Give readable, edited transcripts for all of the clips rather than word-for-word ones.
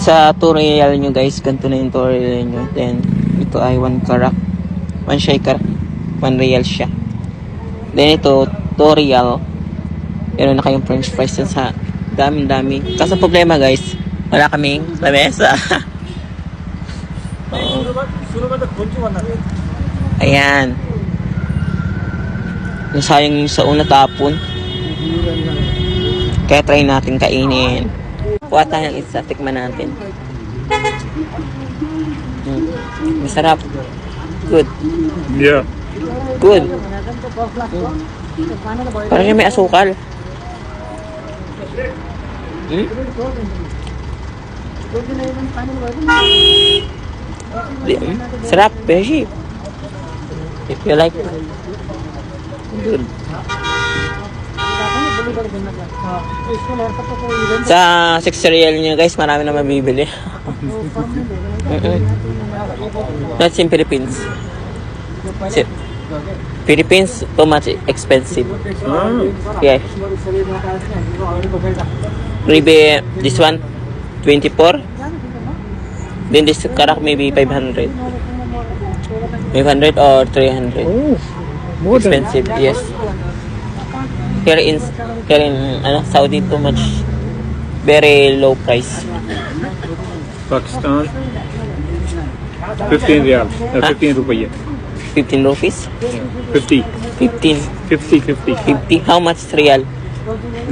Sa tutorial nyo guys, ganito na yung tutorial nyo. Then, ito ay 1 karak. 1 shaker. 1 real siya. Then, ito, tutorial. Meron na kayong french fries yan sa dami. Kaso problema guys, wala kaming lamesa. Ayan. Nasayang sa una tapon. Kaya try natin kainin. Kuha tayo ng isa, tikman natin. Masarap. Good. Yeah. Good. Parang yung may asukal. Sarap, beshi. If you like. Good. Sa 6 cereal nyo guys, marami na mabibili. Not in Philippines. Philippines, too much expensive. Yeah. Maybe this one, 24. Then this karak maybe 500. 500 or 300. Oh, more Expensive, yes. Here in Saudi, too much, very low price. Pakistan, 15 riyal, 15 rupiah. 15 rupees? 50. 15. 50. How much real?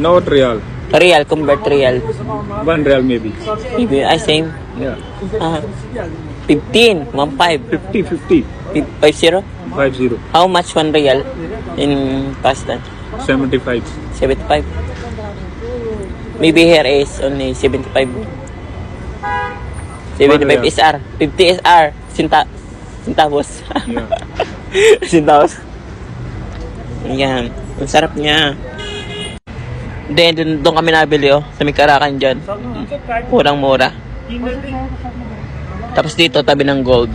Not riyal. Real, convert real. 1 riyal maybe. Maybe, same. Yeah. 15, 15. 50. 50? 50. How much 1 real in Pakistan? 75. 75. Maybe here is only 75. 75 SR. 50 SR. Centavos. Yeah. Centavos. Ayan. Ang sarap niya. Then, doon kami nabili, sa may Karakan dyan. Murang-mura. Tapos dito, tabi ng gold.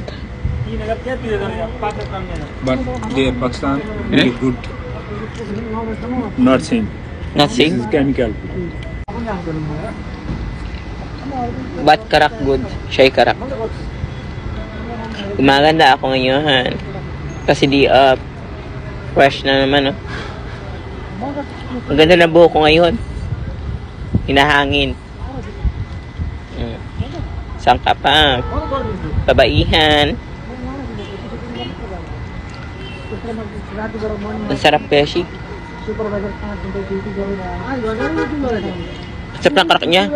But the Pakistan very good. Not same. Not This same? is chemical. But karak good. Siya'y karak. Gumaganda ako ngayon. Kasi fresh na naman, Ang ganda na buhok ko ngayon. Hinahangin. Saan ka pa? Babaihan. Ang sarap, Beshi. Sarap ng karak niya.